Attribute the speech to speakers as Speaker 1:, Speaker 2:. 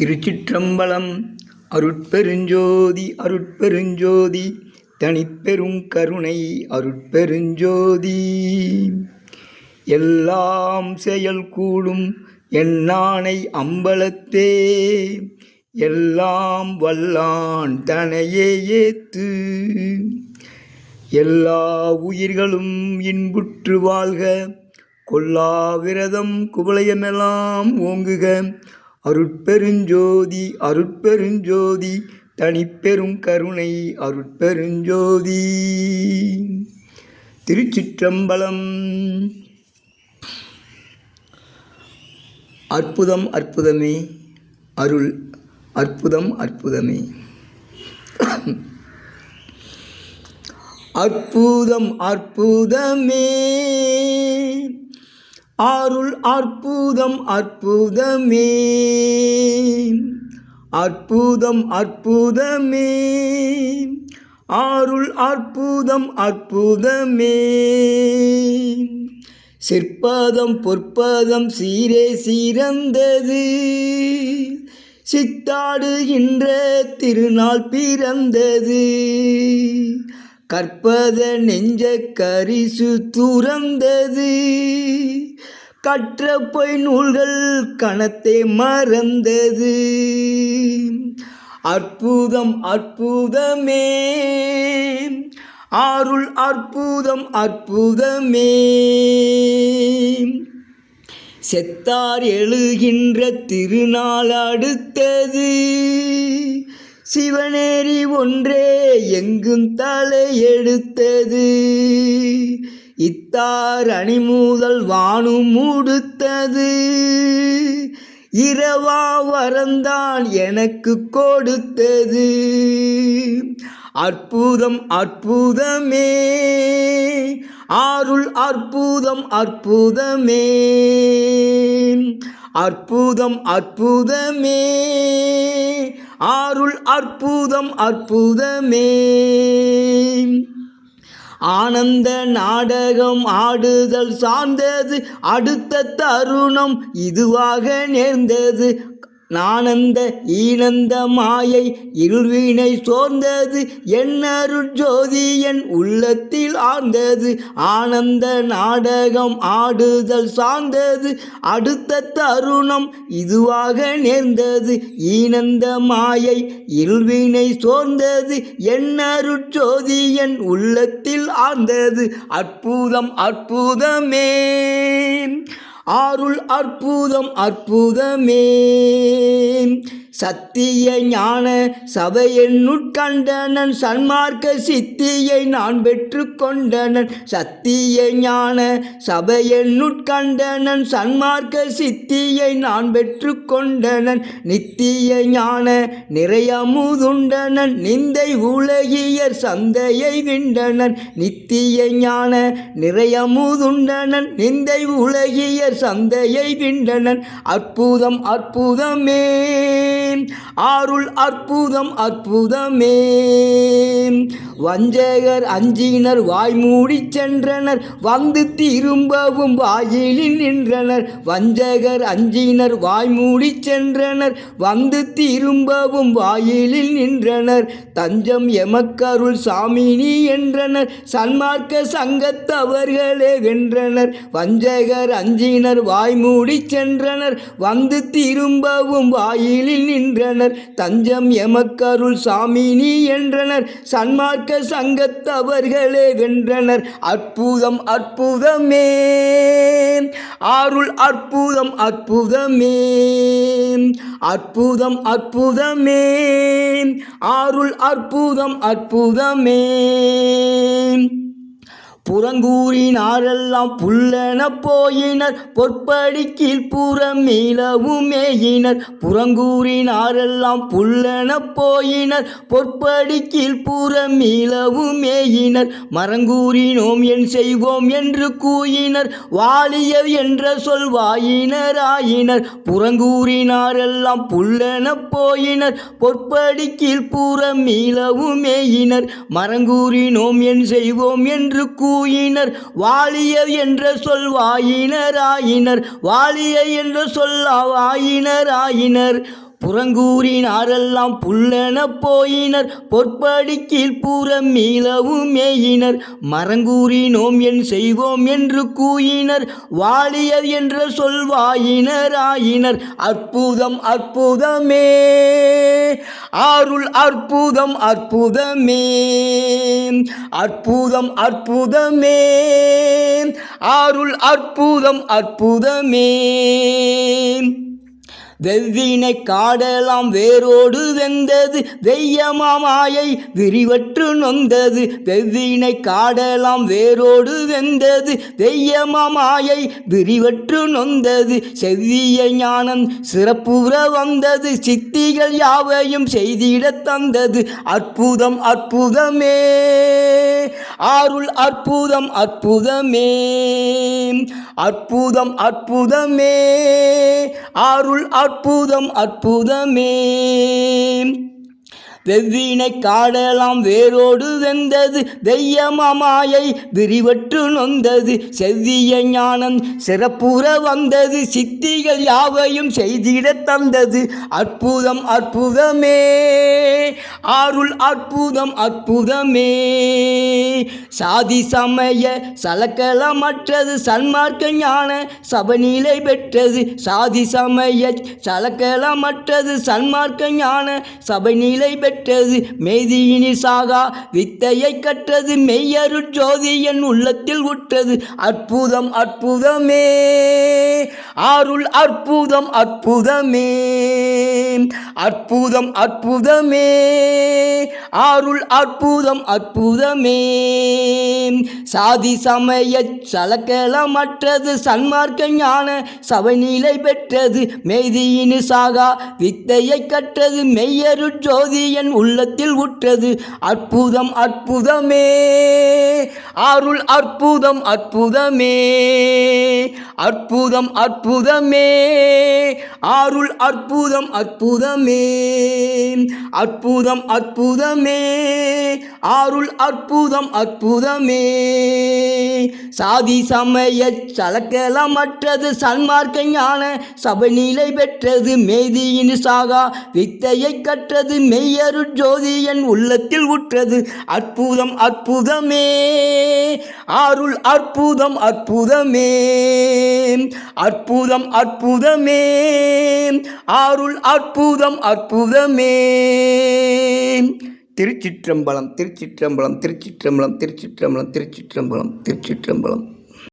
Speaker 1: திருச்சிற்றம்பலம். அருட்பெருஞ்சோதி அருட்பெருஞ்சோதி தனிப்பெரும் கருணை அருட்பெருஞ்சோதி. எல்லாம் செயல் கூடும் என்னானை அம்பலத்தே, எல்லாம் வல்லான் தனையே ஏத்து. எல்லா உயிர்களும் இன்புற்று வாழ்க, கொல்லா விரதம் குவளையமெல்லாம் ஓங்குக. அருட்பெருஞ்சோதி அருட்பெருஞ்சோதி தனிப்பெரும் கருணை அருட்பெருஞ்சோதி. திருச்சிற்றம்பலம். அற்புதம் அற்புதமே அருள், அற்புதம் அற்புதமே. அற்புதம் அற்புதமே அருள், அற்புதம் அற்புதமே. அற்புதம் அற்புதமே அருள், அற்புதம் அற்புதமே. சிற்பதம் பொற்பதம் சீரே சிறந்தது, சித்தாடுகின்ற திருநாள் பிறந்தது. கற்பத நெஞ்ச கரிசு துறந்தது, கற்ற பொய் நூல்கள் கணத்தை மறந்தது. அற்புதம் அற்புதமே அருள், அற்புதம் அற்புதமே. செத்தார் எழுகின்ற திருநாள் அடுத்தது, சிவநேரி ஒன்றே எங்கும் தலை எடுத்தது. இத்தார் அணிமுதல் வானும் மூடுத்தது, இரவா வரந்தான் எனக்கு கொடுத்தது. அற்புதம் அற்புதமே அருள், அற்புதம் அற்புதமே. அற்புதம் அற்புதமே அருள், அற்புதம் அற்புதமே. ஆனந்த நாடகம் ஆடுதல் சார்ந்தது, அடுத்த தருணம் இதுவாக நேர்ந்தது. நானந்த ஈனந்த மாயை இருவினை சோர்ந்தது, என்னருட் ஜோதி என் உள்ளத்தில் ஆர்ந்தது. ஆனந்த நாடகம் ஆடுதல் சார்ந்தது, அடுத்த தருணம் இதுவாக நேர்ந்தது. ஈனந்த மாயை இருவினை சோர்ந்தது, என்னருட் ஜோதி என் உள்ளத்தில் ஆர்ந்தது. அற்புதம் அற்புதமே அருள், அற்புதம் அற்புதமே. சத்திய ஞான சபையென்னுட்கண்டனன், சன்மார்க்க சித்தியை நான் பெற்று கொண்டனன். சத்திய ஞான சபையென்னுட்கண்டனன், சன்மார்க்க சித்தியை நான் பெற்று கொண்டனன். நித்திய ஞான நிறையமுதுண்டனன், நிந்தை உலகியர் சந்தையை விண்டனன். நித்திய ஞான நிறையமுதுண்டனன், நிந்தை உலகியர் சந்தையை விண்டனன். அற்புதம் அற்புதமே அருள், அற்புதம் அற்புதமே. வஞ்சகர் அஞ்சினர் வாய்மூடி சென்றனர், வந்து திரும்பவும் வாயிலில் நின்றனர். வஞ்சகர் அஞ்சினர் வாய்மூடி சென்றனர், வந்து திரும்பவும் வாயிலில் நின்றனர். தஞ்சம் எமக்கருள் சாமினி என்றனர், சன்மார்க்க சங்கத்தவர்களே வென்றனர். வஞ்சகர் அஞ்சினர் வாய்மூடி சென்றனர், வந்து திரும்பவும் வாயிலில் நின்றனர். தஞ்சம் எமக்கருள் சாமினி என்றனர், சன்மார்க்க சங்கத்தவர்களே வென்றனர். அற்புதம் அற்புதமே அருள், அற்புதம் அற்புதமே. அற்புதம் அற்புதமே அருள், அற்புதம் அற்புதமே. புறங்கூறினாரெல்லாம் புல்லென போயினர், பொற்படி கீழ்ப்புறம் மீளவும் மேயினர். புறங்கூறினாரெல்லாம் புல்லென போயினர், பொற்படி கீழ்ப்புறம் மீளவும் மேயினர். மரங்கூறினோம் என் செய்வோம் என்று கூயினர், வாழிய என்ற சொல் வாயினர் ஆயினர். புறங்கூறினாரெல்லாம் புல்லென போயினர், பொற்படி கீழ்ப்புறம் மீளவும் மேயினர். மரங்கூறினோம் என் செய்வோம் என்று கூயினர், வாழிய என்ற சொல் வாயினர் ஆயினர். வாழிய என்ற சொல் வாயினர் ஆயினர். புறங்கூறினாரெல்லாம் புல்லென போயினர் பொற்படி கீழ்ப்புறம் மீளவும் மேயினர் மரங்கூறினோம் என் செய்வோம் என்று கூயினர் வாழியர் என்ற சொல்வாயினர் ஆயினர் அற்புதம் அற்புதமே அருள் அற்புதம் அற்புதமே அற்புதம் அற்புதமே அருள் அற்புதம் அற்புதமே வெவ்வினை காடலாம் வேரோடு வெந்தது வெய்யமாமாயை விரிவற்று நொந்தது வெவ்வினை காடலாம் வேரோடு வெந்தது வெய்யமாமாயை விரிவற்று நொந்தது செவ்விய ஞானம் சிறப்புற வந்தது சித்திகள் யாவையும் செய்திடத் தந்தது அற்புதம் அற்புதமே அருள் அற்புதம் அற்புதமே அற்புதம் அற்புதமே அருள் அற்புதம் அற்புதமே வெவ்வினை காடலாம் வேரோடு வெந்தது வெய்யமாமாயை விரிவற்று நொந்தது செவ்விய ஞானம் சிறப்புற வந்தது சித்திகள் யாவையும் செய்திடத் தந்தது அற்புதம் அற்புதமே அருள் அற்புதம் அற்புதமே சாதி சமய சலக்கலமற்றது சன்மார்க்க ஞான சபநிலை பெற்றது சாதி சமய சலக்கலமற்றது சன்மார்க்க ஞான சபநிலை பெற்றது மெய்தியினி சாகா வித்தையை கற்றது மெய்யருட் ஜோதி என் உள்ளத்தில் உற்றது அற்புதம் அற்புதமே அருள் அற்புதம் அற்புதமே அற்புதம் அற்புதமே அருள் அற்புதம் அற்புதமே சாதி சமய சலக்கலமற்றது சன்மார்க்க ஞான சபநிலை பெற்றது மெய்தியினி சாகா வித்தையை கற்றது மெய்யருட் ஜோதி என் உள்ளத்தில் உற்றது அற்புதம் அற்புதமே அருள் அற்புதம் அற்புதமே அற்புதம் அற்புதமே அருள் அற்புதம் அற்புதமே அற்புதம் அற்புதமே அருள் அற்புதம் அற்புதமே சாதி சமய சலக்கலமற்றது சன்மார்க்க ஞான சபநிலை பெற்றது மெய்தியினி சாகா வித்தையை கற்றது மெய்யருட் ஜோதி என் உள்ளத்தில் உற்றது அற்புதம் அற்புதமே அருள் அற்புதம் அற்புதமே அற்புதம் அற்புதமே அருள் அற்புதம் அற்புதமே திருச்சிற்றம்பலம் திருச்சிற்றம்பலம் திருச்சிற்றம்பலம் திருச்சிற்றம்பலம் திருச்சிற்றம்பலம் திருச்சிற்றம்பலம்